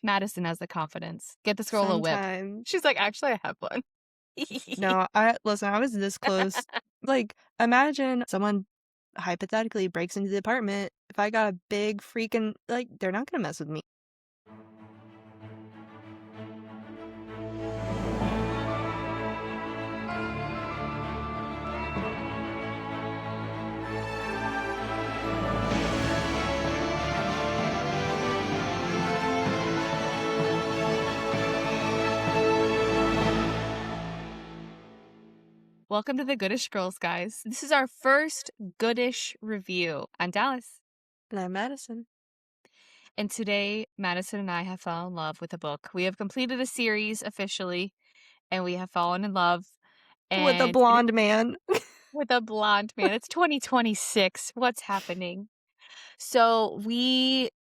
Madison has the confidence. Get this girl a whip. Sometime. She's like, actually, I have one. No, listen, I was this close. Like, imagine someone hypothetically breaks into the apartment. If I got a big freaking, like, they're not gonna mess with me. Welcome to the Goodish Girls, guys. This is our first Goodish review. I'm Dallas. And I'm Madison. And today, Madison and I have fallen in love with a book. We have completed a series officially, and we have fallen in love. With a And blonde man. with a blonde man. It's 2026. What's happening? So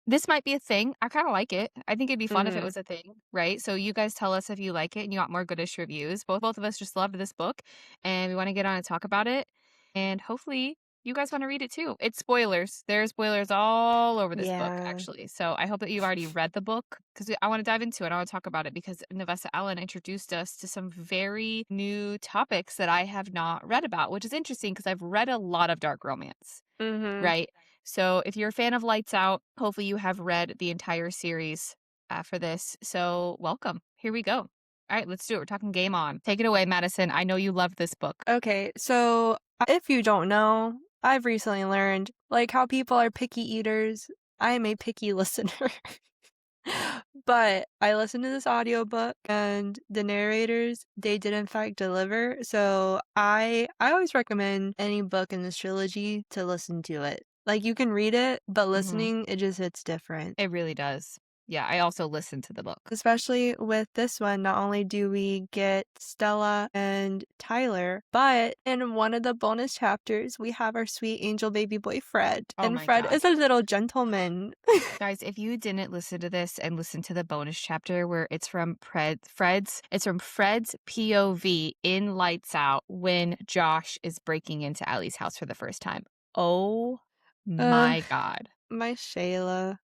this might be a thing. I kind of like it. I think it'd be fun if it was a thing, right? So you guys tell us if you like it and you want more Goodish reviews. Both of us just loved this book, and we want to get on and talk about it. And hopefully you guys want to read it too. It's spoilers. There are spoilers all over this book, Yeah. actually. So I hope that you've already read the book because I want to dive into it. I want to talk about it because Navessa Allen introduced us to some very new topics that I have not read about, which is interesting because I've read a lot of dark romance, right? So if you're a fan of Lights Out, hopefully you have read the entire series for this. So welcome. Here we go. All right, let's do it. We're talking Game On. Take it away, Madison. I know you love this book. Okay, so if you don't know, I've recently learned, like, how people are picky eaters. I am a picky listener. But I listened to this audiobook and the narrators, they did in fact deliver. So I always recommend any book in this trilogy to listen to it. Like, you can read it, but listening, it just hits different. It really does. Yeah, I also listened to the book. Especially with this one, not only do we get Stella and Tyler, but in one of the bonus chapters, we have our sweet angel baby boy Fred. Oh and my Fred God. is a little gentleman. Guys, if you didn't listen to this and listen to the bonus chapter where it's from Fred's POV in Lights Out when Josh is breaking into Ellie's house for the first time. Oh my God. My Shayla.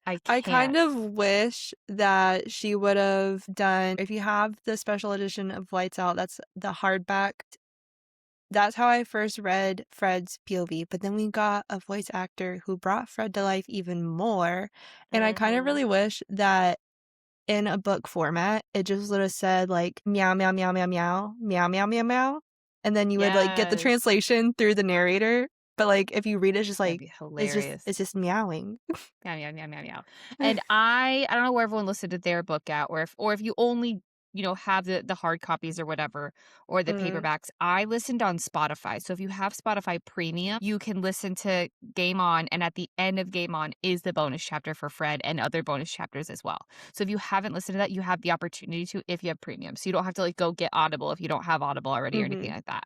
I I kind can't. of wish that she would have done, if you have the special edition of Lights Out, that's the hardback. That's how I first read Fred's POV, but then we got a voice actor who brought Fred to life even more. And I kind of really wish that in a book format, it just would have said like meow, meow, meow, meow, meow, meow, meow, meow, meow. And then you would like get the Yes. translation through the narrator. But like if you read it, it's just That'd like be hilarious. it's just meowing. Meow, meow, meow, meow, meow. And I don't know where everyone listed to their book at, or if you only, have the hard copies or whatever, or the paperbacks. I listened on Spotify. So if you have Spotify Premium, you can listen to Game On, and at the end of Game On is the bonus chapter for Fred and other bonus chapters as well. So if you haven't listened to that, you have the opportunity to if you have Premium. So you don't have to like go get Audible if you don't have Audible already or anything like that.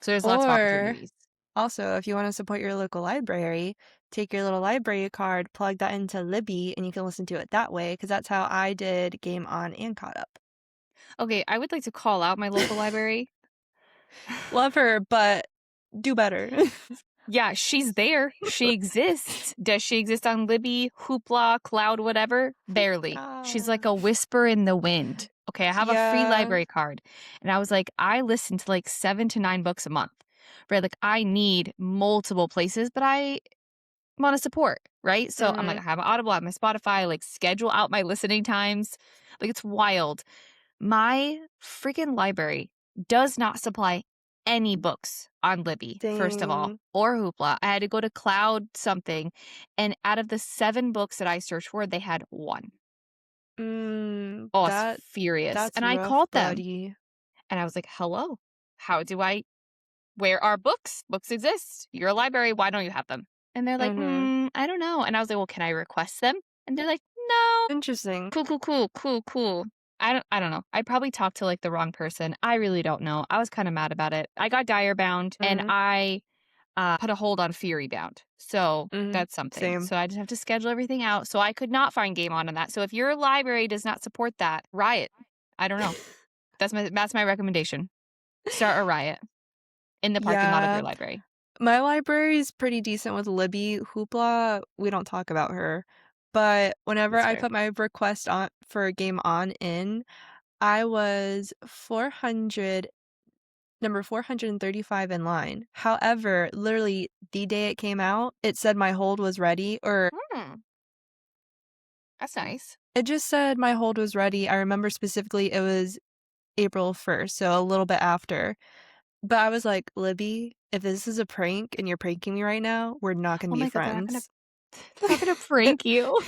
So there's lots of Or opportunities. also, if you want to support your local library, take your little library card, plug that into Libby, and you can listen to it that way, because that's how I did Game On and caught up. Okay, I would like to call out my local library. Love her, but do better. Yeah, she's there. She exists. Does she exist on Libby, Hoopla, Cloud, whatever? Barely. She's like a whisper in the wind. Okay, I have a free library card. And I was like, I listen to like 7 to 9 books a month. Right? Like I need multiple places, but I want to support, right? So I'm like, I have an Audible, I have my Spotify, like schedule out my listening times. Like it's wild. My freaking library does not supply any books on Libby, first of all, Dang. or Hoopla. I had to go to Cloud something, and out of the 7 books that I searched for, they had 1. Oh, I was furious. That's And I rough, called them, buddy. and I was like, hello, where are books? Books exist. You're a library. Why don't you have them? And they're like, I don't know. And I was like, well, can I request them? And they're like, no. Interesting. Cool. I don't know. I probably talked to like the wrong person. I really don't know. I was kind of mad about it. I got Dire Bound and I put a hold on Fury Bound. So that's something. Same. So I just have to schedule everything out. So I could not find Game On that. So if your library does not support that, riot. I don't know. That's my recommendation. Start a riot in the parking lot of your library. My library is pretty decent with Libby. Hoopla, we don't talk about her. But whenever That's I fair. put my request on for Game On in, I was 400 number 435 in line. However, literally the day it came out, it said my hold was ready, or Hmm, that's nice. it just said my hold was ready. I remember specifically it was April 1st, so a little bit after. But I was like, "Libby, if this is a prank and you're pranking me right now, we're not gonna Oh be my god, they're not gonna friends." they're not gonna It prank you.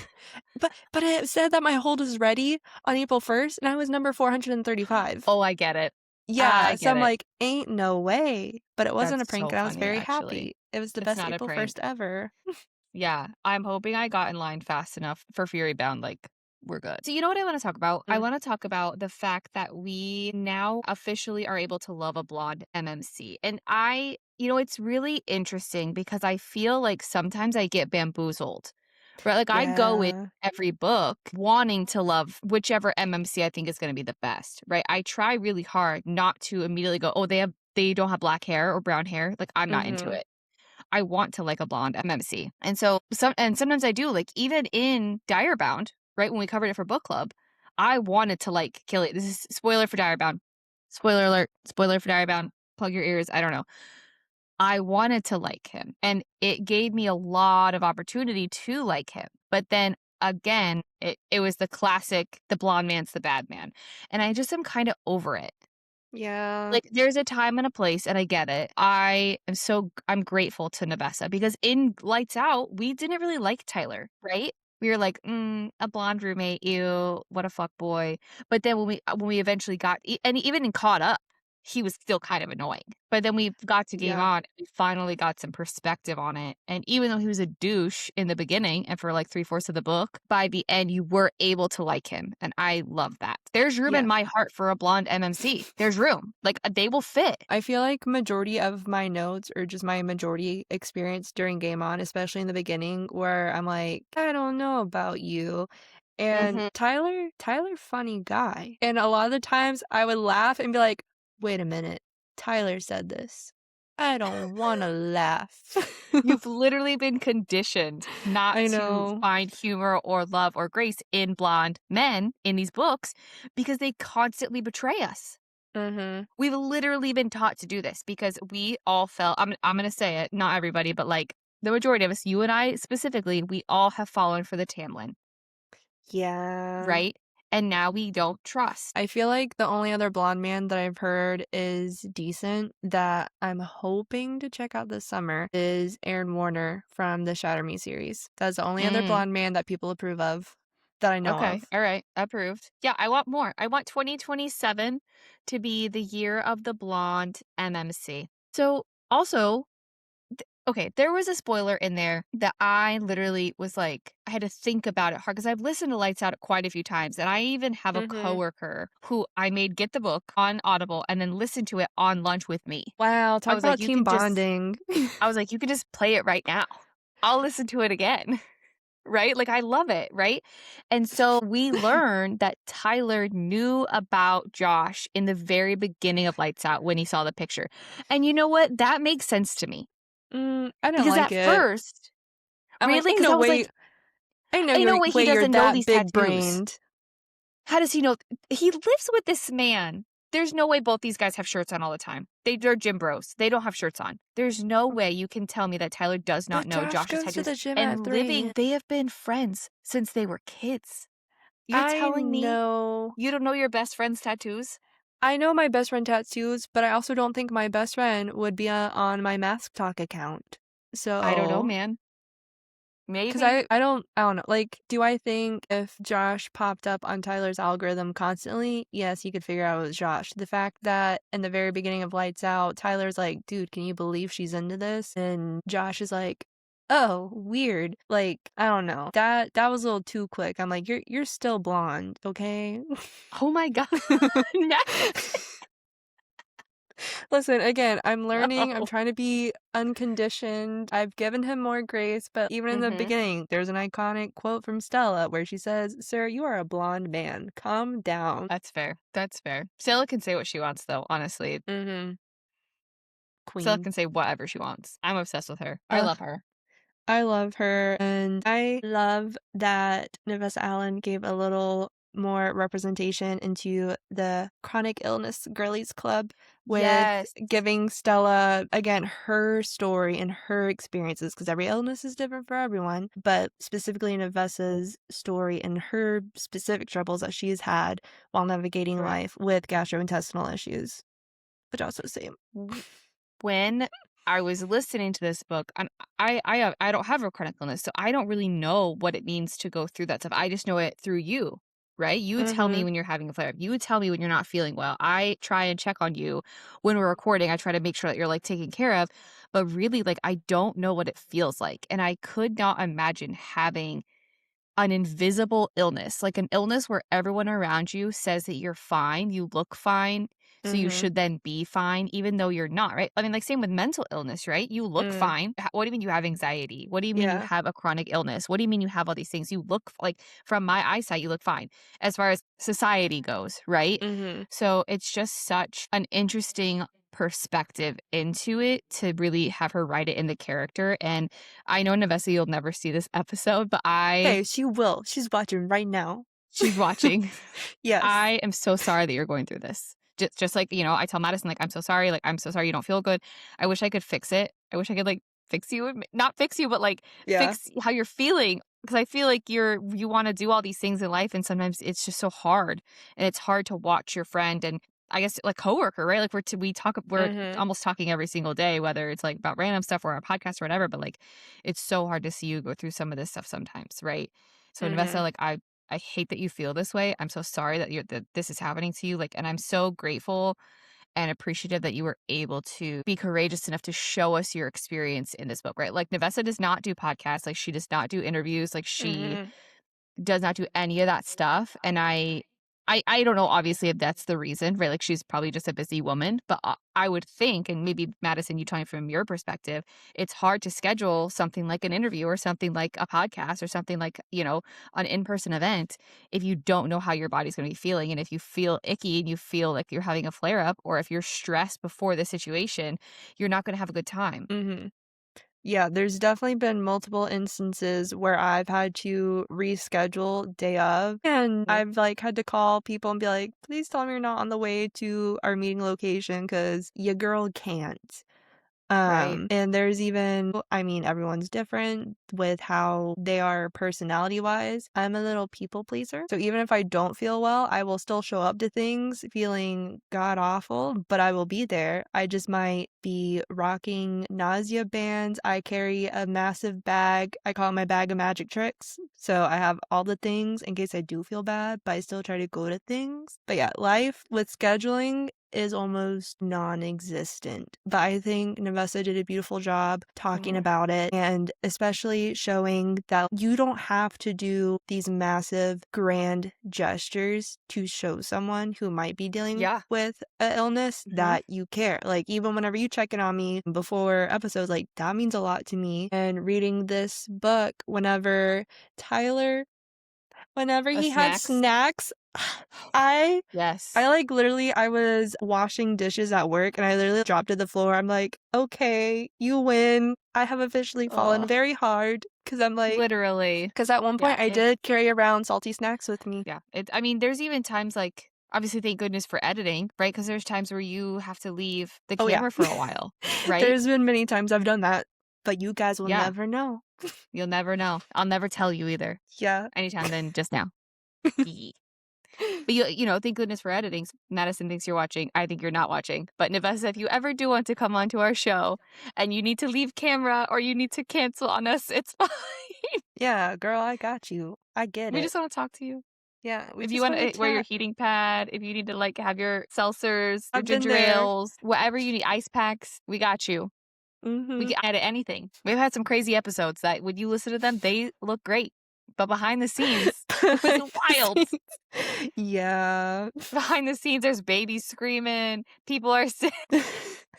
but it said that my hold was ready on April 1st, and I was number 435. Oh, I get it. I Yeah, so get I'm it. like, "Ain't no way." But it wasn't That's a prank, so and I was funny, very actually. happy. It was the It's best not a April 1st prank. ever. Yeah, I'm hoping I got in line fast enough for Fury Bound, like, we're good. So you know what I wanna talk about? I Mm, wanna talk about the fact that we now officially are able to love a blonde MMC, and it's really interesting because I feel like sometimes I get bamboozled, right? Like, I go in yeah. every book wanting to love whichever MMC I think is gonna be the best, right? I try really hard not to immediately go, "Oh, they don't have black hair or brown hair," like, I'm not into Mhm. it. I want to like a blonde MMC. And so sometimes I do, like, even in Direbound, right, when we covered it for book club, I wanted to like kill it. This is spoiler for Direbound. Spoiler alert, spoiler for Direbound. Plug your ears. I don't know. I wanted to like him, and it gave me a lot of opportunity to like him. But then again, it was the classic the blonde man's the bad man. And I just am kind of over it. Yeah. Like, there's a time and a place, and I get it. I'm grateful to Navessa because in Lights Out, we didn't really like Tyler, right? We were like, a blonde roommate, ew, what a fuck boy. But then when we eventually got and even in Caught Up, he was still kind of annoying. But then we got to Game Yeah. On, we finally got some perspective on it. And even though he was a douche in the beginning and for like 3/4 of the book, by the end you were able to like him. And I love that. There's room in Yeah. my heart for a blonde MMC. There's room. Like they will fit. I feel like majority of my notes or just my majority experience during Game On, especially in the beginning, where I'm like, "I don't know about you." And Mhm. Tyler, funny guy. And a lot of the times I would laugh and be like, "Wait a minute. Tyler said this. I don't wanna laugh." You've literally been conditioned not I to know. find humor or love or grace in blonde men in these books because they constantly betray us. Mhm. We've literally been taught to do this because we all felt I'm gonna say it, not everybody, but like the majority of us, you and I specifically, we all have fallen for the Tamlin, Yeah. right? And now we don't trust. I feel like the only other blonde man that I've heard is decent that I'm hoping to check out this summer is Aaron Warner from the Shatter Me series. That's the only other Mm, blonde man that people approve of that I know okay, of. all right, approved. Yeah, I want more. I want 2027 to be the year of the blonde MMC. So also, okay, there was a spoiler in there that I literally was like, I had to think about it hard because I've listened to Lights Out quite a few times. And I even have a Mhm. coworker who I made get the book on Audible and then listen to it on lunch with me. Wow, I talk was like, about team bonding. you can just play it right now. I'll listen to it again. Right? Like, I love it. Right. And so we learned that Tyler knew about Josh in the very beginning of Lights Out when he saw the picture. And you know what? That makes sense to me I didn't because like at it. first, I'm like, really? Because I was like, ain't no no way he way you're doesn't know that these big tattoos. brained. How does he know? He lives with this man. There's no way both these guys have shirts on all the time. They're gym bros. They don't have shirts on. There's no way you can tell me that Tyler does not But know Josh Josh's goes to tattoos. the gym at And 3. they have been friends since they were kids. You're I telling me know. you don't know your best friend's tattoos? I know my best friend tattoos, but I also don't think my best friend would be on my Mask Talk account. I don't know, So, man. because Maybe. I don't know. Like, do I think if Josh popped up on Tyler's algorithm constantly, yes, he could figure out it was Josh. The fact that in the very beginning of Lights Out, Tyler's like, dude, can you believe she's into this? And Josh is like, oh, weird. Like, I don't know. That was a little too quick. I'm like, you're still blonde, okay? Oh my God. Next. Listen, again, I'm learning. I'm No. trying to be unconditioned. I've given him more grace, but even in the Hmm. beginning, there's an iconic quote from Stella where she says, "Sir, you are a blonde man. Calm down." That's fair. That's fair. Stella can say what she wants, though, honestly. Mm-hmm. Stella Queen. can say whatever she wants. I'm obsessed with her. I Ugh. love her. I love her, and I love that Navessa Allen gave a little more representation into the chronic illness girlies club with Yes. giving Stella, again, her story and her experiences, because every illness is different for everyone, but specifically Navessa's story and her specific troubles that she's had while navigating Right. life with gastrointestinal issues, but also same. When I was listening to this book, and I don't have a chronic illness, so I don't really know what it means to go through that stuff. I just know it through you, right? You would tell me Mhm. when you're having a flare up. You would tell me when you're not feeling well. I try and check on you when we're recording. I try to make sure that you're like taken care of, but really, like, I don't know what it feels like, and I could not imagine having an invisible illness, like an illness where everyone around you says that you're fine, you look fine, so you Mhm. should then be fine even though you're not, right? I mean, like, same with mental illness, right? You look Mm. fine. What do you mean you have anxiety? What do you mean you Yeah. have a chronic illness? What do you mean you have all these things? You look like, from my eyesight, you look fine as far as society goes, right? Mhm. So it's just such an interesting perspective into it to really have her write it in the character. And I know, Navessa, you'll never see this episode, but Hey, she will. She's watching right now. she's watching. Yes. I am so sorry that you're going through this. Just like, I tell Madison, like, I'm so sorry. Like, I'm so sorry you don't feel good. I wish I could fix it. I wish I could, like, fix you. Not fix you, but, like, Yeah. fix how you're feeling. Because I feel like you want to do all these things in life, and sometimes it's just so hard. And it's hard to watch your friend and, I guess, like, coworker, right? Like, we're Mhm. almost talking every single day, whether it's like about random stuff or a podcast or whatever. But, like, it's so hard to see you go through some of this stuff sometimes, right? So, Navessa, Mhm. like, I hate that you feel this way. I'm so sorry that this is happening to you. Like, and I'm so grateful and appreciative that you were able to be courageous enough to show us your experience in this book, right? Like, Navessa does not do podcasts. Like, she does not do interviews. Like, she Mhm. does not do any of that stuff. And I don't know, obviously, if that's the reason, right? Like, she's probably just a busy woman, but I would think, and maybe Madison, you tell me from your perspective, it's hard to schedule something like an interview or something like a podcast or something like, an in-person event if you don't know how your body's going to be feeling. And if you feel icky and you feel like you're having a flare up, or if you're stressed before the situation, you're not going to have a good time. Mhm. Yeah, there's definitely been multiple instances where I've had to reschedule day of, and Mhm. I've, like, had to call people and be like, "Please tell me you're not on the way to our meeting location, cause your girl can't." Right. And there's even, I mean, everyone's different with how they are personality wise. I'm a little people pleaser. So even if I don't feel well, I will still show up to things feeling god awful, but I will be there. I just might be rocking nausea bands. I carry a massive bag. I call it my bag of magic tricks. So I have all the things in case I do feel bad, but I still try to go to things. But yeah, life with scheduling is almost non-existent. But I think Navessa did a beautiful job talking Mhm. about it, and especially showing that you don't have to do these massive grand gestures to show someone who might be dealing Yeah. with an illness Hmm. that you care. Like, even whenever you check in on me before episodes, like, that means a lot to me. And reading this book Tyler whenever A he had snacks. snacks, I Yes. like, literally, I was washing dishes at work, and I literally dropped to the floor. I'm like, "Okay, you win. I have officially fallen Ugh. very hard because 'cause I'm like, Literally. because at one Yeah. point, I did carry around salty snacks with me. Yeah. I mean, there's even times, like, obviously, thank goodness for editing, right? Because there's times where you have to leave the Oh, yeah. camera for a while, right? There's been many times I've done that, but you guys will Yeah. never know. You'll never know. I'll never tell you either. Yeah. Anytime then just now. Hee. But thank goodness for editing. Madison thinks you're watching. I think you're not watching. But Navessa, if you ever do want to come onto our show and you need to leave camera or you need to cancel on us, it's fine. Yeah, girl, I got you. I get We it. just want to talk to you. Yeah, we If you just want wanna to wear your chat. heating pad, if you need to, like, have your seltzers, your I've been ginger there. ales, whatever you need, ice packs, we got you. We Mhm. can edit anything. We've had some crazy episodes that when you listen to them, they look great. But behind the scenes, it was wild. Yeah. Behind the scenes, there's babies screaming. People are sick.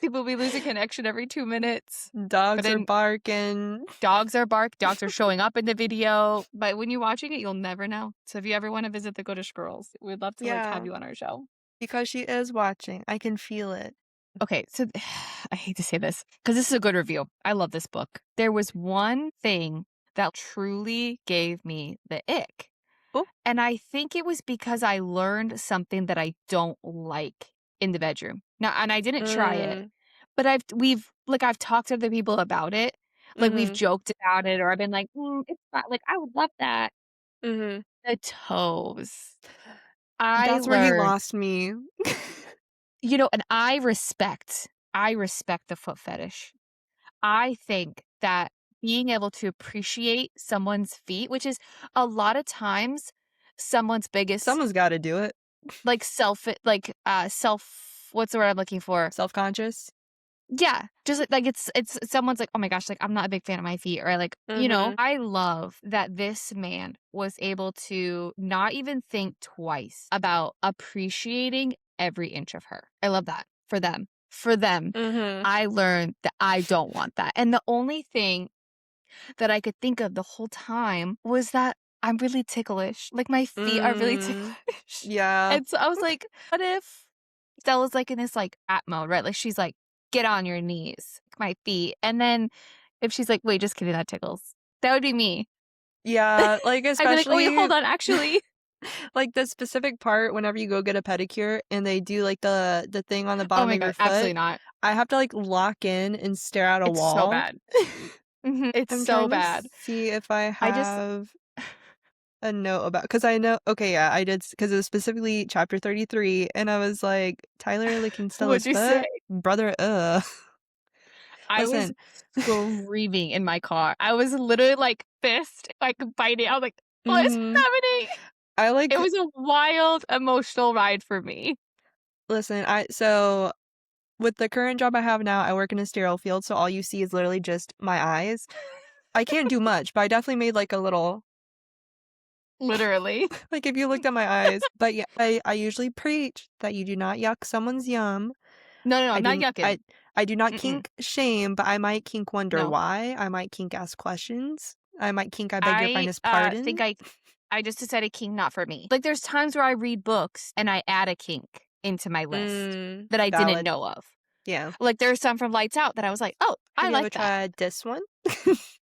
People be losing connection every 2 minutes. But Dogs are then barking. dogs are bark. Dogs are showing up in the video. But when you're watching it, you'll never know. So if you ever want to visit the Goodish Girls, we'd love to, like, have Yeah, you on our show. because she is watching. I can feel it. Okay, so I hate to say this because this is a good review. I love this book. There was one thing that truly gave me the ick. Oh. And I think it was because I learned something that I don't like in the bedroom. Now, and I didn't try it, Mm. but I've talked to other people about it. Like we've Mhm. joked about it, or I've been like, it's not like I would love that. Mhm. The toes. I That's where you learned, lost me. and I respect the foot fetish. I think that being able to appreciate someone's feet, which is a lot of times someone's biggest Someone's gotta do it. like self what's the word I'm looking for? Self-conscious? Yeah, just like it's someone's like, "Oh my gosh, like I'm not a big fan of my feet," or like, Mhm. I love that this man was able to not even think twice about appreciating every inch of her. I love that for them. For them, Mhm. I learned that I don't want that. And the only thing that I could think of the whole time was that I'm really ticklish. Like my feet are really Mm. ticklish. Yeah. And so I was like, what if Stella's like in this like at mode, right? Like she's like, get on your knees, my feet. And then if she's like, wait, just kidding, that tickles. That would be me. Yeah, like, I'd be like, oh wait, especially hold on, actually. like, the specific part whenever you go get a pedicure and they do, like, the thing on the Oh bottom my of your God, foot, absolutely not. I have to, like, lock in and stare at a It's so wall. bad. It's I'm so trying to bad. see if I I just, have a note about, because I know, okay, yeah, I did, because it was specifically chapter 33, and I was like, "Tyler licking what'd Stella's you say? foot? Brother, ugh." I was Listen. screaming in my car. I was literally like fist, like biting. I was like, what is Mhm. happening? I, It like was a wild emotional ride for me. listen, so with the current job I have now, I work in a sterile field, so all you see is literally just my eyes. I can't do much, but I definitely made, like, a little Literally. like, if you looked at my eyes. But, yeah, I usually preach that you do not yuck someone's yum. No, no, no, I I'm not do yucking. I do not Mm-mm. kink shame, but I might kink wonder No. why. I might kink ask questions. I might kink I beg your I finest think pardon. I just decided kink not for me. Like there's times where I read books and I add a kink into my list that I didn't Valid. know of. Yeah. Like there's some from Lights Out that I was like, oh, Have I you ever like that. tried this one?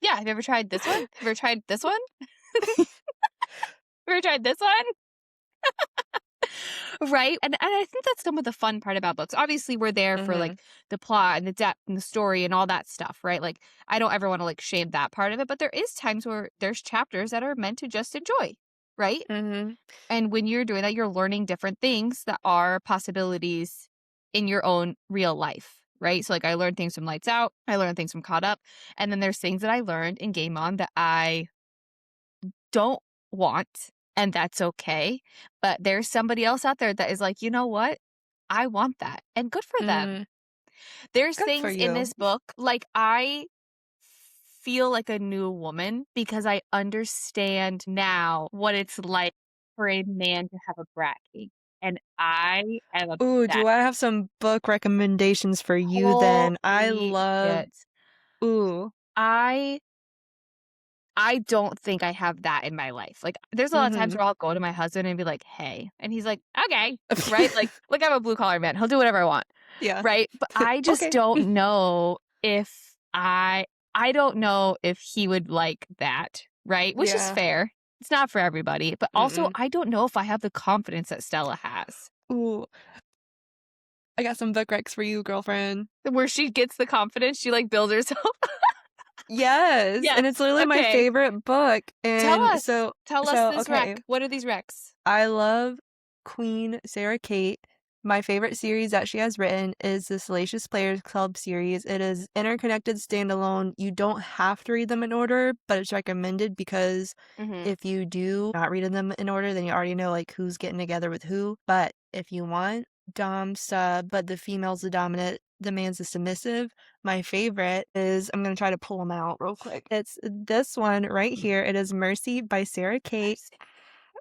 Yeah, have you ever tried this one? Have you ever tried this one? Have you ever tried this one? Right? And I think that's some of the fun part about books. Obviously, we're there for Mhm. like the plot and the depth and the story and all that stuff, right? Like I don't ever want to like shame that part of it, but there is times where there's chapters that are meant to just enjoy, right? Mhm. And when you're doing that, you're learning different things that are possibilities in your own real life, right? So like I learned things from Lights Out, I learned things from Caught Up, and then there's things that I learned in Game On that I don't want, and that's okay. But there's somebody else out there that is like, you know what? I want that. And good for them. Mm. There's Good for things in you. this book, like I feel like a new woman because I understand now what it's like for a man to have a brat king. And I am Ooh, obsessed. do I have some book recommendations for you then? I Holy love shit. ooh. I I don't think I have that in my life. Like, there's a lot of times Mhm. where I'll go to my husband and be like, "Hey," and he's like, "Okay," right? Like I'm a blue collar man. He'll do whatever I want, Yeah. right? But I just Okay. don't know if I don't know if he would like that, right? Which is Yeah. fair. It's not for everybody, but also Mm-mm. I don't know if I have the confidence that Stella has, Ooh, I got some book recs for you, girlfriend. where she gets the confidence, she like builds herself. Yes, Yes. and it's literally my Okay. favorite book, Tell and us. Tell us this okay, rec. What are these recs? I love Queen Sarah Kate. My favorite series that she has written is the Salacious Players Club series. It is interconnected standalone. You don't have to read them in order, but it's recommended because Mhm. if you do not read them in order, then you already know like who's getting together with who. But if you want dom sub, but the female's the dominant, the man's the submissive. My favorite is I'm gonna try to pull them out real quick. It's this one right here. It is Mercy by Sarah Kate.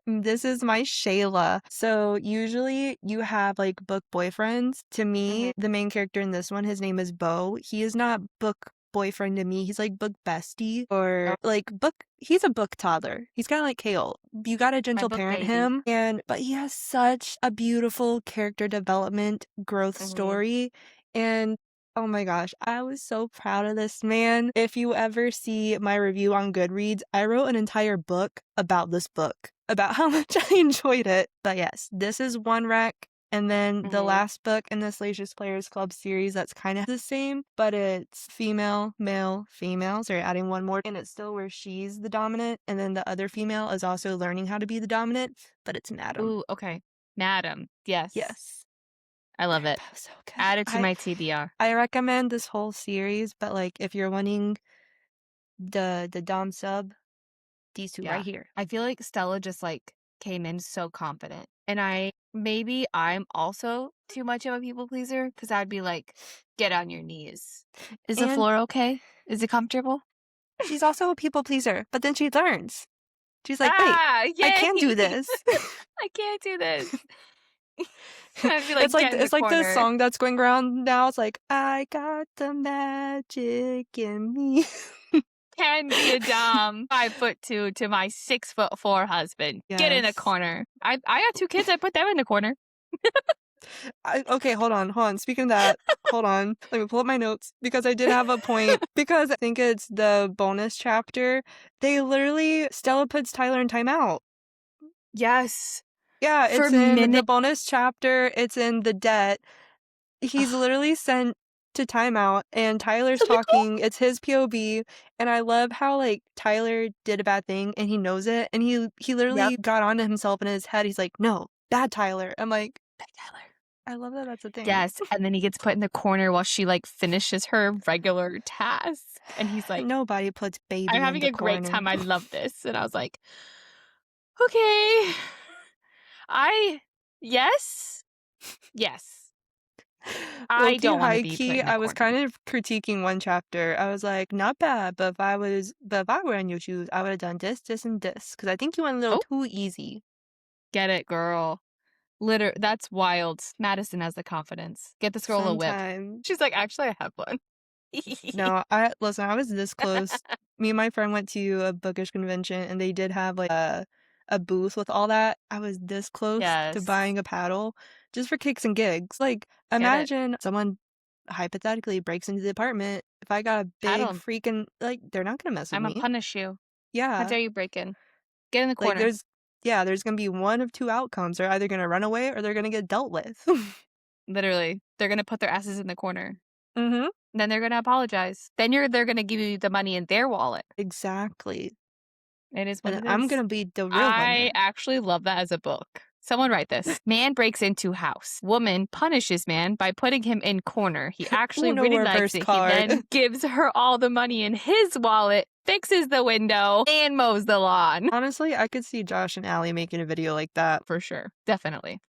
This is my Shayla. So usually you have like book boyfriends. To me, Mhm. the main character in this one, his name is Bo. He is not book boyfriend to me. He's like book bestie Oh, or like book. He's a book toddler. He's kind of like Kale. You got to my gentle book parent baby. him, but he has such a beautiful character development growth Mhm. story. And oh my gosh, I was so proud of this man. If you ever see my review on Goodreads, I wrote an entire book about this book, about how much I enjoyed it. But yes, this is one wreck. And then the last book in the Salacious Players Club series that's kind of the same, but it's female, male, female. So you're adding one more, and it's still where she's the dominant, and then the other female is also learning how to be the dominant, but it's Madam. Ooh, okay. Madam. Yes. Yes. I love it. So good. Add it to my TBR. I recommend this whole series, but like if you're wanting the dom sub, these two right here. I feel like Stella just like came in so confident. And I'm also too much of a people pleaser because I'd be like, get on your knees. Is the And floor okay? Is it comfortable? she's also a people pleaser, but then she learns. She's like, wait, I can do this. I can't do this. I'd be like, it's like the song that's going around now. It's like, I got the magic in me. Can be a dom 5'2" to my 6'4" husband. Yes. Get in a corner. I got 2 kids. I put them in the corner. Okay, hold on. Speaking of that, hold on. Let me pull up my notes because I did have a point. Because I think it's the bonus chapter. They literally, Stella puts Tyler in timeout. Yes. Yeah, it's in the bonus chapter. It's in the debt. He's literally sent to timeout, and Tyler's talking. It's his POV, and I love how like Tyler did a bad thing and he knows it, and he literally got onto himself in his head. He's like, no, bad Tyler. I'm like, bad Tyler. I love that that's a thing. Yes, and then he gets put in the corner while she like finishes her regular task, and he's like, nobody puts baby. I'm having a great time. I love this, and I was like, okay, yes. I don't want to be put in the corner. I was kind of critiquing one chapter. I was like, not bad, but if I were in your shoes, I would have done this, and this, because I think you went a little too easy. Get it, girl. That's wild. Madison has the confidence. Get this girl a whip. She's like, actually, I have one. No, I was this close. Me and my friend went to a bookish convention, and they did have like a booth with all that. I was this close to buying a paddle just for kicks and gigs. Like, imagine someone hypothetically breaks into the apartment. If I got a big freaking, like, they're not gonna mess with me. I'm gonna punish you. Yeah. How dare you break in? Get in the corner. Like, there's gonna be one of two outcomes. They're either gonna run away or they're gonna get dealt with. Literally. They're gonna put their asses in the corner. Mm-hmm. Then they're gonna apologize. Then they're gonna give you the money in their wallet. Exactly. It is what it is. I'm gonna be the real one. I actually love that as a book. Someone write this. Man breaks into house. Woman punishes man by putting him in corner. He actually really likes it. He then gives her all the money in his wallet, fixes the window, and mows the lawn. Honestly, I could see Josh and Allie making a video like that. For sure. Definitely.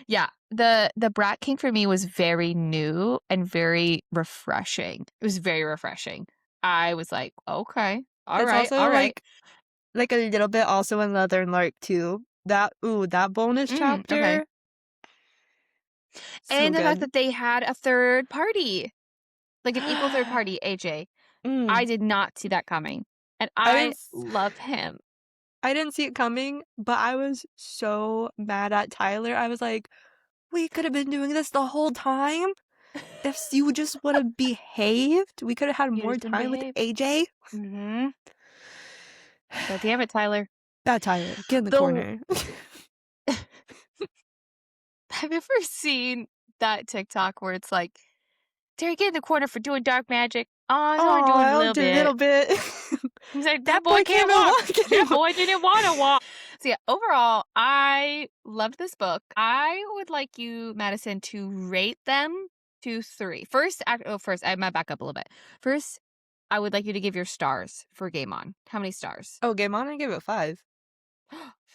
Yeah. The Brat King for me was very new and very refreshing. It was very refreshing. I was like, okay. All right. Like a little bit also in Leather and Lark too. That bonus chapter. Okay. And the fact that they had a third party. Like an equal third party, AJ. I did not see that coming. And I love him. I didn't see it coming, but I was so mad at Tyler. I was like, we could have been doing this the whole time. If you just would have behaved, we could have had more time with AJ. Mm-hmm. God damn it, Tyler. Bad Tyler. Get in the corner. Have you ever seen that TikTok where it's like, Terry, get in the corner for doing dark magic? Oh, he's only doing a little bit. He's like, that boy can't walk. That boy didn't want to walk. So yeah, overall, I loved this book. I would like you, Madison, to rate them to 3. First, I might back up a little bit. First, I would like you to give your stars for Game On. How many stars? Oh, Game On, I gave it 5.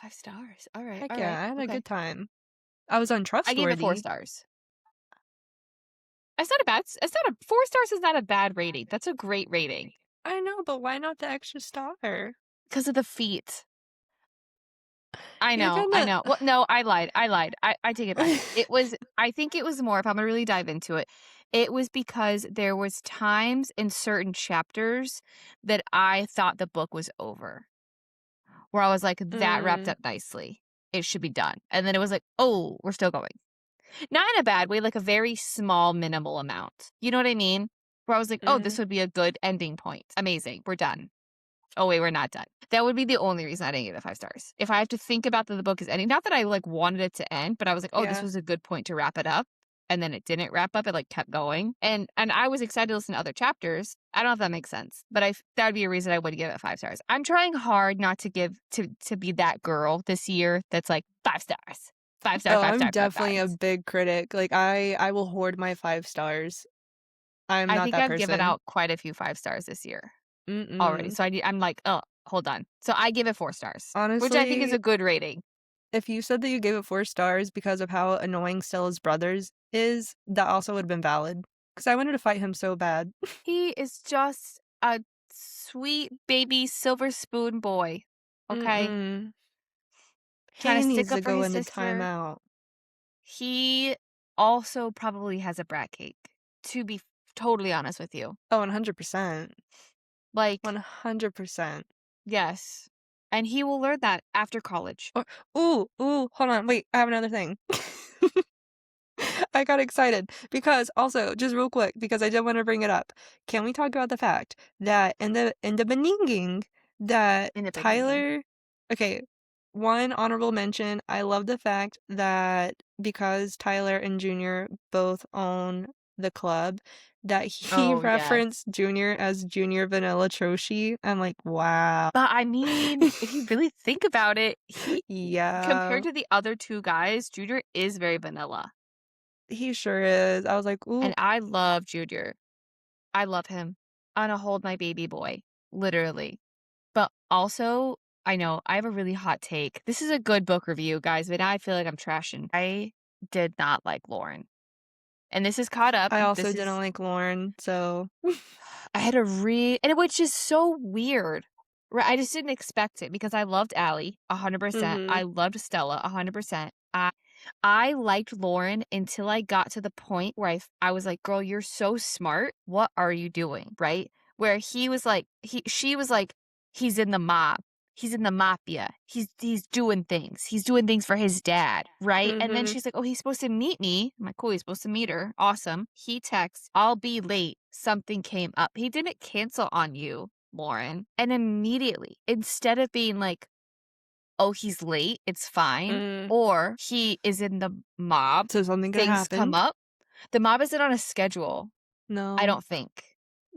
5 stars. All right. Heck yeah, I had a good time. I was untrustworthy. I gave it 4 stars. It's not 4 stars is not a bad rating. That's a great rating. I know, but why not the extra star? Because of the feet. I know. Well, no, I lied. I take it back. I think it was more, if I'm going to really dive into it, it was because there was times in certain chapters that I thought the book was over. Where I was like, that wrapped up nicely. It should be done. And then it was like, oh, we're still going. Not in a bad way, like a very small, minimal amount. You know what I mean? Where I was like, oh, this would be a good ending point. Amazing. We're done. Oh, wait, we're not done. That would be the only reason I didn't give it 5 stars. If I have to think about that the book is ending, not that I like wanted it to end, but I was like, oh, this Yeah. was a good point to wrap it up. And then it didn't wrap up. It like kept going. And I was excited to listen to other chapters. I don't know if that makes sense, but that would be a reason I would give it 5 stars. I'm trying hard not to give to be that girl this year that's like 5 stars. 5 stars, Oh, 5 I'm stars, 5 definitely a stars. big critic. Like I will hoard my 5 stars. I'm I not think that I've given person. out quite a few 5 stars this year already. Mm-mm. So I'm like, oh, hold on. So I give it 4 stars, which I think is Honestly, a good rating. if you said that you gave it 4 stars because of how annoying Stella's brothers is, that also would have been valid. Because I wanted to fight him so bad. He is just a sweet baby silver spoon boy. Okay? Mm-mm. Trying He to needs stick to up for go his into sister. timeout. He also probably has a brat cake, to be totally honest with you. Oh, 100%. Like, 100%. yes. And he will learn that after college. Or, ooh, hold on. Wait, I have another thing. I got excited because also, just real quick, because I did want to bring it up. Can we talk about the fact that in the beginning that In the beginning. Tyler, okay, one honorable mention. I love the fact that because Tyler and Junior both own the club, that he Oh, yes. referenced Junior as Junior Vanilla Troshi. I'm like, wow. But I mean, if you really think about it, Yeah, compared to the other two guys, Junior is very vanilla. he sure is. I was like, ooh, And I love Junior. I love him. I wanna hold my baby boy, literally. But also, I know I have a really hot take. This is a good book review, guys, but now I feel like I'm trashing. I did not like Lauren. And this is caught up. I also This didn't is like Lauren, so I had a and which is so weird. Right? I just didn't expect it because I loved Allie 100%. I mhm. loved Stella 100%. I liked Lauren until I got to the point where I was like, "Girl, you're so smart. What are you doing?" Right? Where he was like she was like, "He's in the mob. He's in the mafia. He's doing things. He's doing things for his dad." Right? And then Mhm. she's like, "Oh, he's supposed to meet me." I'm like, "Cool, he's supposed to meet her. Awesome." He texts, "I'll be late. Something came up." He didn't cancel on you, Lauren. And immediately, instead of being like, oh, he's late, it's fine, Mm. or he is in the mob, So something could have things come happened? up. The mob isn't on a schedule, I No. don't think.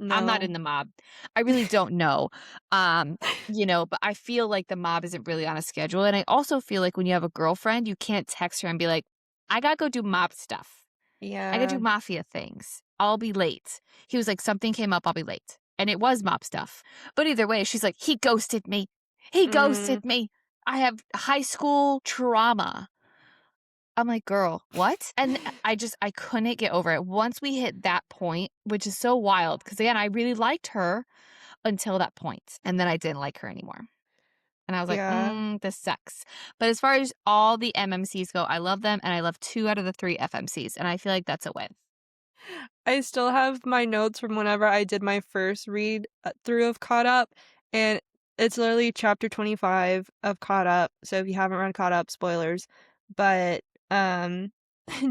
I'm not in No. the mob. I really don't know. But I feel like the mob isn't really on a schedule, and I also feel like when you have a girlfriend, you can't text her and be like, "I gotta go do mob stuff. I gotta do Yeah. mafia things. I'll be late." He was like, "Something came up, I'll be late." And it was mob stuff. But either way, she's like, "He ghosted me. He Mm. ghosted me. I have high school trauma." I'm like, "Girl, what?" And I couldn't get over it. Once we hit that point, which is so wild, because again, I really liked her until that point, and then I didn't like her anymore. And I was like, Yeah. this sucks. But as far as all the MMCs go, I love them, and I love 2 out of the 3 FMCs, and I feel like that's a win. I still have my notes from whenever I did my first read through of Caught Up, and it's literally chapter 25 of Caught Up. So if you haven't read Caught Up, spoilers. But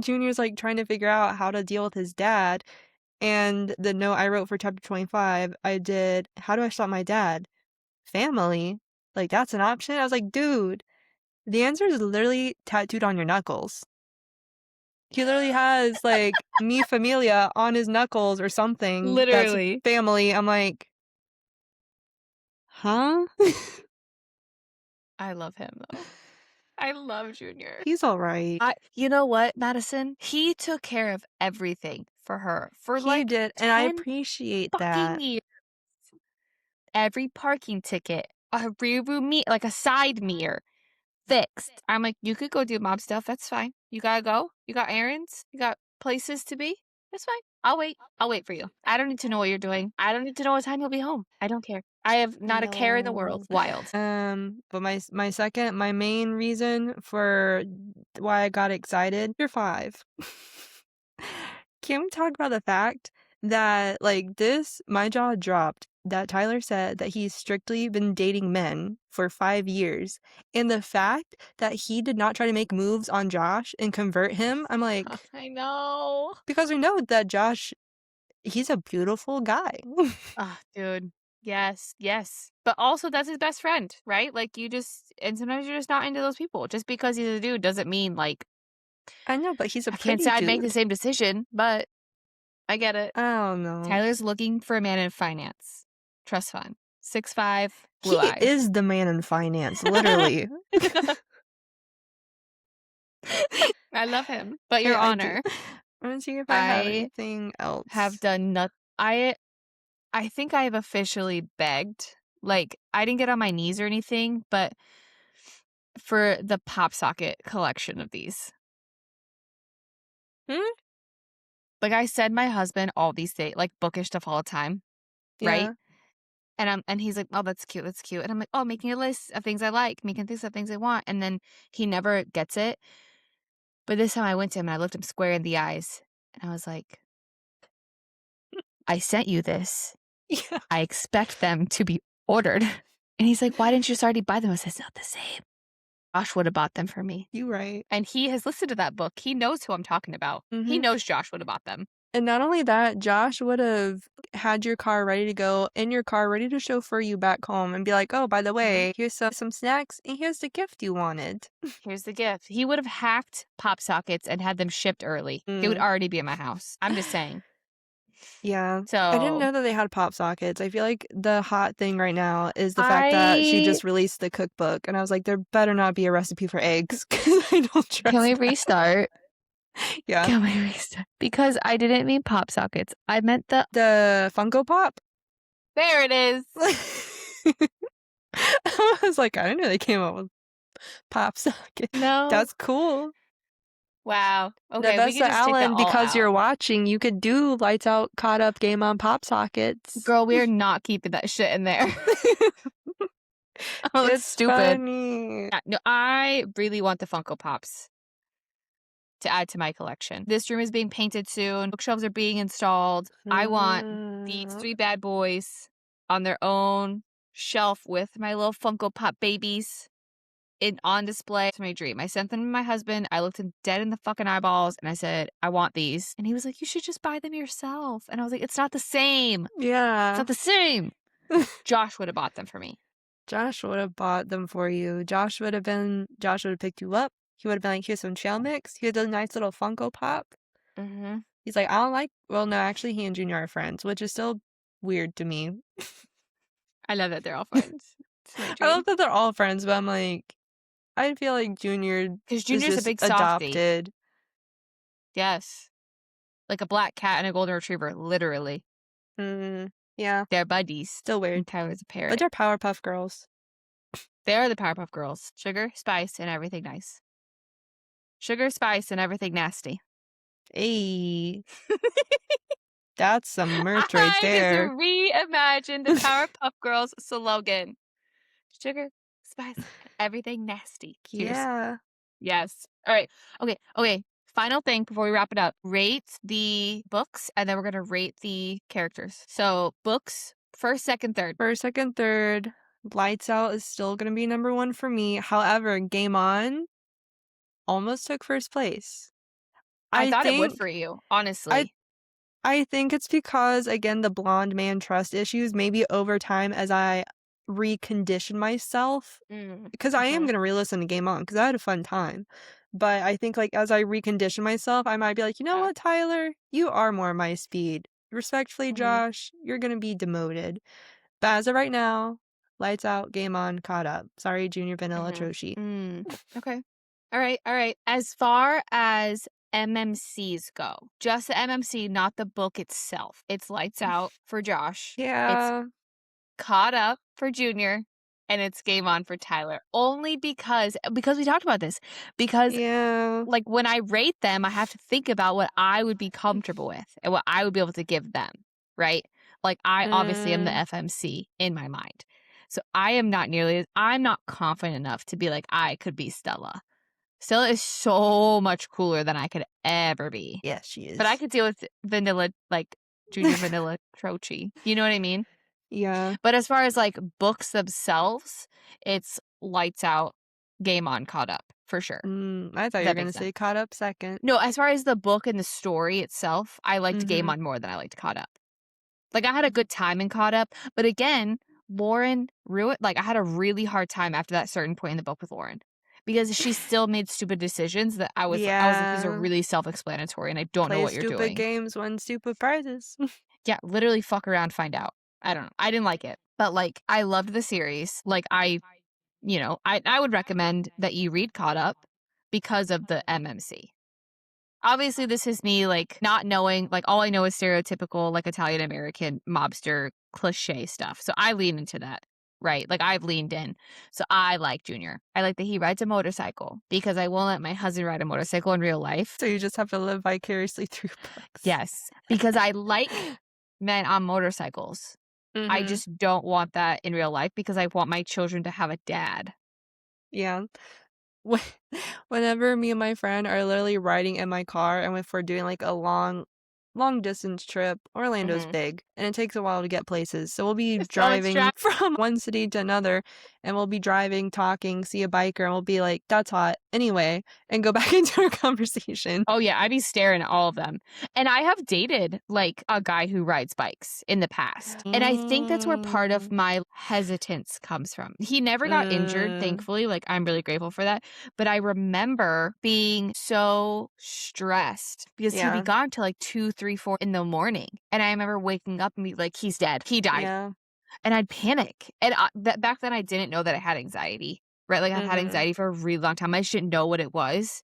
Junior's like trying to figure out how to deal with his dad, and the note I wrote for chapter 25, I did, how do I stop my dad? Family? Like that's an option? I was like, dude, the answer is literally tattooed on your knuckles. He literally has, like, "Mi Familia" on his knuckles or something that's Literally. family. I'm like, "Huh?" I love him, though. I love Junior. He's alright. You know what, Madison? He took care of everything for her for, He like, did, and I 10 appreciate fucking that. years. Every parking ticket, a rearview like a side mirror fixed. I'm like, "You could go do mob stuff, that's fine. You gotta go? You got errands? You got places to be? That's fine. I'll wait. I'll wait for you. I don't need to know what you're doing. I don't need to know what time you'll be home. I don't care. I have not a care in the world." No. Wild. But my main reason for why I got excited, you're 5. Can we talk about the fact that, like, my jaw dropped that Tyler said that he's strictly been dating men for 5 years, and the fact that he did not try to make moves on Josh and convert him, I'm like, I know. because we know that Josh, he's a beautiful guy. Oh, dude. Yes, yes. But also, that's his best friend, right? Like, and sometimes you're just not into those people. Just because he's a dude doesn't mean, like, I know, but he's a I can't pretty say I'd make the dude. same decision, but I get it. I don't know. Tyler's looking for a man in finance. Trust fund. 6'5", He blue eyes. is the man in finance, literally. I love him. But Hey, Your I do. Honor, I'm gonna see if I have I anything else. have done nothing. I think I have officially begged. Like, I didn't get on my knees or anything, but for the pop socket collection of these. Hmm? Like, I send my husband all these things, like bookish stuff all the time, right? Yeah. And he's like, "Oh, that's cute, that's cute." And I'm like, "Oh, making a list of things I like, making things of things I want." And then he never gets it. But this time I went to him and I looked him square in the eyes and I was like, "I sent you this. Yeah. I expect them to be ordered." And he's like, "Why didn't you just already buy them?" I said, "It's not the same. Josh would have bought them for me." You right. And he has listened to that book. He knows who I'm talking about. He Mhm. knows Josh would have bought them. And not only that, Josh would have had your car ready to go, in your car ready to chauffeur you back home and be like, "Oh, by the way, here's some snacks and here's the gift you wanted." Here's the gift. He would have hacked pop sockets and had them shipped early. They would already be at my house. I'm just saying. Yeah. I didn't So know that they had pop sockets. I feel like the hot thing right now is the fact that she just released the cookbook, and I was like, there better not be a recipe for eggs because I don't trust Can we that. restart? Yeah. Can we restart? Because I didn't mean pop sockets. I meant the Funko Pop? There it is. I was like, I didn't know they came out with pop sockets. No. That's cool. Wow. Okay, we Navessa can just take that Allen, all because you're out. watching, you could do lights out, caught up game on pop sockets. Girl, we're not keeping that shit in there. Oh, it's stupid. Funny. Yeah, no, I really want the Funko Pops to add to my collection. This room is being painted soon. Bookshelves are being installed. I want these 3 bad boys on their own shelf with my little Funko Pop babies on display. It's my dream. I sent them to my husband. I looked him dead in the fucking eyeballs and I said, "I want these." And he was like, "You should just buy them yourself." And I was like, "It's not the same. It's Yeah. not the same." Josh would have bought them for me. Josh would have bought them for you. Josh would have picked you up. He would have been like, here's some trail mix. Here's a nice little Funko Pop. Mm-hmm. He's like, I don't like, well, no, actually, he and Junior are friends, which is still weird to me. I love that they're all friends. It's my I dream. love that they're all friends, but I'm like, I feel like Junior Because is Junior's a just big softie. adopted. Yes. Like a black cat and a golden retriever, literally. Yeah. They're buddies. Still weird. And Tyler's a parrot. But they're Powerpuff Girls. They are the Powerpuff Girls. Sugar, spice, and everything nice. Sugar, spice, and everything nasty. Hey. That's some merch right I there. just reimagined the Powerpuff Girls slogan. Sugar, spice, and everything nasty. Cheers. Yeah. Yes. All right. Okay. Final thing before we wrap it up. Rate the books, and then we're going to rate the characters. So, books, first, second, third. First, second, third. Lights Out is still going to be number 1 for me. However, Game On almost took first place. I thought it would for you, honestly. I think it's because, again, the blonde man trust issues, maybe over time as I recondition myself, because I am going to re-listen to Game On because I had a fun time. But I think, like, as I recondition myself, I might be like, you know what, Tyler? You are more my speed. Respectfully, Josh, you're going to be demoted. But as of right now, Lights Out, Game On, caught up. Sorry, Junior Vanilla Troshi. Okay. All right. As far as MMCs go, just the MMC, not the book itself. It's Lights Out for Josh. Yeah. It's Caught Up for Junior. And it's Game On for Tyler. Only because we talked about this. Because like when I rate them, I have to think about what I would be comfortable with and what I would be able to give them, right? Like I obviously am the FMC in my mind. So I'm not confident enough to be like, I could be Stella. Stella is so much cooler than I could ever be. Yes, she is. But I could deal with vanilla, like Junior Vanilla Troche. You know what I mean? Yeah. But as far as like books themselves, it's Lights Out, Game On, Caught Up for sure. I thought you were That going to makes say sense. Caught Up second. No, as far as the book and the story itself, I liked Game On more than I liked Caught Up. Like, I had a good time in Caught Up, but again, Lauren ruined. Like, I had a really hard time after that certain point in the book with Lauren because she still made stupid decisions that I was like, these are really self-explanatory, and I don't know what you're Play stupid doing. games, win stupid prizes. Yeah, literally fuck around, find out. I don't know. I didn't like it, but like, I loved the series. Like, I would recommend that you read Caught Up because of the MMC. Obviously, this is me, like, not knowing, like, all I know is stereotypical, like, Italian-American mobster cliche stuff. So I lean into that, right? Like, I've leaned in. So I like Junior. I like that he rides a motorcycle because I won't let my husband ride a motorcycle in real life. So you just have to live vicariously through books. Yes, because I like men on motorcycles. I just don't want that in real life because I want my children to have a dad. Yeah. Whenever me and my friend are literally riding in my car, and if we're doing like a long distance trip, Orlando's big and it takes a while to get places. So we'll be driving from one city to another, and we'll be driving, talking, see a biker, and we'll be like, that's hot. Anyway, and go back into our conversation. Oh yeah, I'd be staring at all of them. And I have dated like a guy who rides bikes in the past. And I think that's where part of my hesitance comes from. He never got injured, thankfully. Like, I'm really grateful for that. But I remember being so stressed because he'd be gone till like 2, 3, 4 in the morning. And I remember waking up and be like, he's dead. He died. Yeah. And I'd panic. And back then I didn't know that I had anxiety, right? Like, I've had anxiety for a really long time. I just didn't know what it was.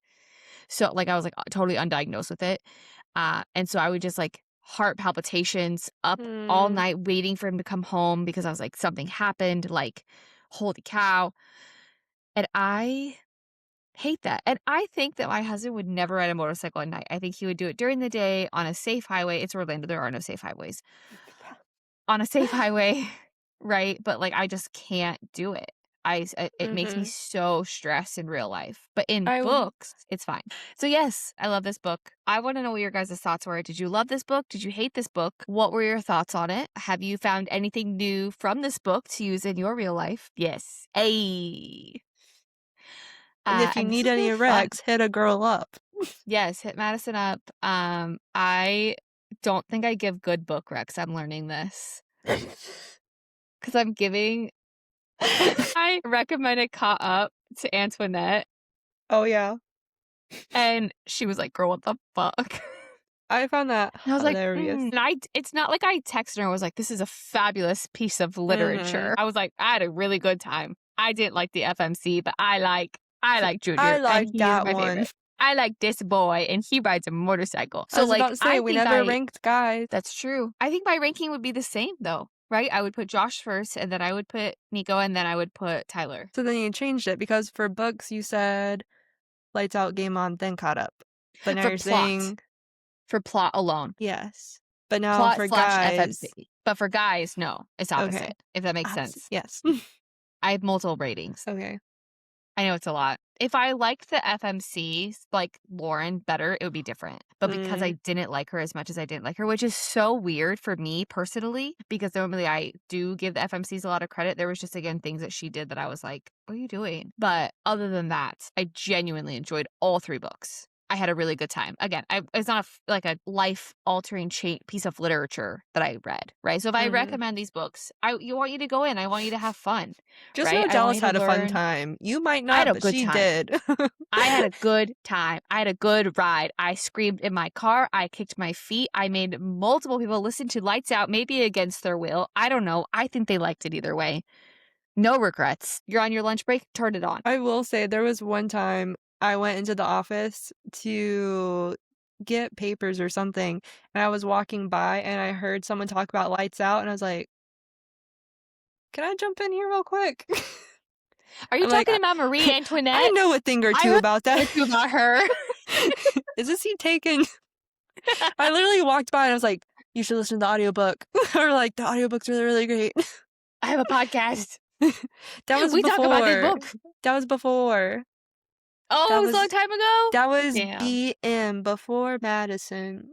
So, like, I was, like, totally undiagnosed with it. And so I would just, like, heart palpitations up all night waiting for him to come home because I was like, something happened. Like, holy cow. And I hate that. And I think that my husband would never ride a motorcycle at night. I think he would do it during the day on a safe highway. It's Orlando. There are no safe highways. On a safe highway, right? But, like, I just can't do it. It makes me so stressed in real life. But in books, it's fine. So yes, I love this book. I want to know what your guys' thoughts were. Did you love this book? Did you hate this book? What were your thoughts on it? Have you found anything new from this book to use in your real life? Yes. Hey. And if you need any Rex, hit a girl up. Yes, hit Madison up. I don't think I give good book recs. I'm learning this. Because I'm giving... I recommended Caught Up to Antoinette. Oh, yeah. And she was like, girl, what the fuck? I found that and I was hilarious. And it's not like I texted her and was like, this is a fabulous piece of literature. I was like, I had a really good time. I didn't like the FMC, but I like Junior. I like that my one. Favorite. I like this boy, and he rides a motorcycle. So, I was about to say, we never ranked guys. That's true. I think my ranking would be the same, though, right? I would put Josh first, and then I would put Nico, and then I would put Tyler. So then you changed it, because for books, you said Lights Out, Game On, then Caught Up. But now you're saying... For plot alone. Yes. But now plot for guys... FMC. But for guys, no. It's opposite, if that makes sense. Yes. I have multiple ratings. Okay. I know it's a lot. If I liked the FMCs, like Lauren, better, it would be different. But because I didn't like her as much as I didn't like her, which is so weird for me personally, because normally I do give the FMCs a lot of credit. There was just, again, things that she did that I was like, what are you doing? But other than that, I genuinely enjoyed all 3 books. I had a really good time. Again, it's not like a life-altering piece of literature that I read, right? So if I recommend these books, I want you to go in. I want you to have fun. Just right? know Dallas had a fun time. You might not, but she did. I had a good time. I had a good ride. I screamed in my car. I kicked my feet. I made multiple people listen to Lights Out, maybe against their will. I don't know. I think they liked it either way. No regrets. You're on your lunch break, turn it on. I will say, there was one time I went into the office to get papers or something, and I was walking by and I heard someone talk about Lights Out, and I was like, can I jump in here real quick? Are you talking about Marie Antoinette? I know a thing or two about that. About her. Is this he taking? I literally walked by and I was like, you should listen to the audiobook. Or like, the audiobook's really, really great. I have a podcast. That was we before. talk about this book. That was before. Oh, that it was a long time ago? That was BM, before Madison.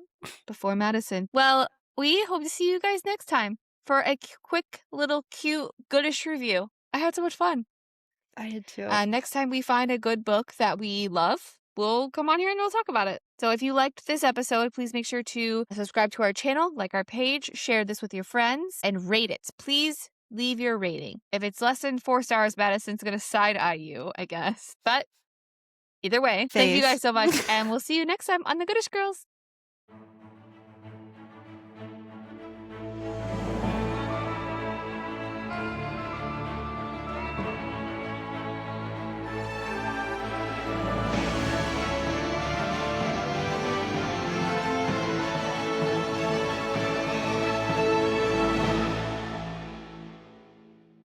Before Madison. Well, we hope to see you guys next time for a quick little cute goodish review. I had so much fun. I did too. Next time we find a good book that we love, we'll come on here and we'll talk about it. So if you liked this episode, please make sure to subscribe to our channel, like our page, share this with your friends, and rate it. Please leave your rating. If it's less than 4 stars, Madison's going to side-eye you, I guess. But either way, thank you guys so much, and we'll see you next time on The Goodish Girls.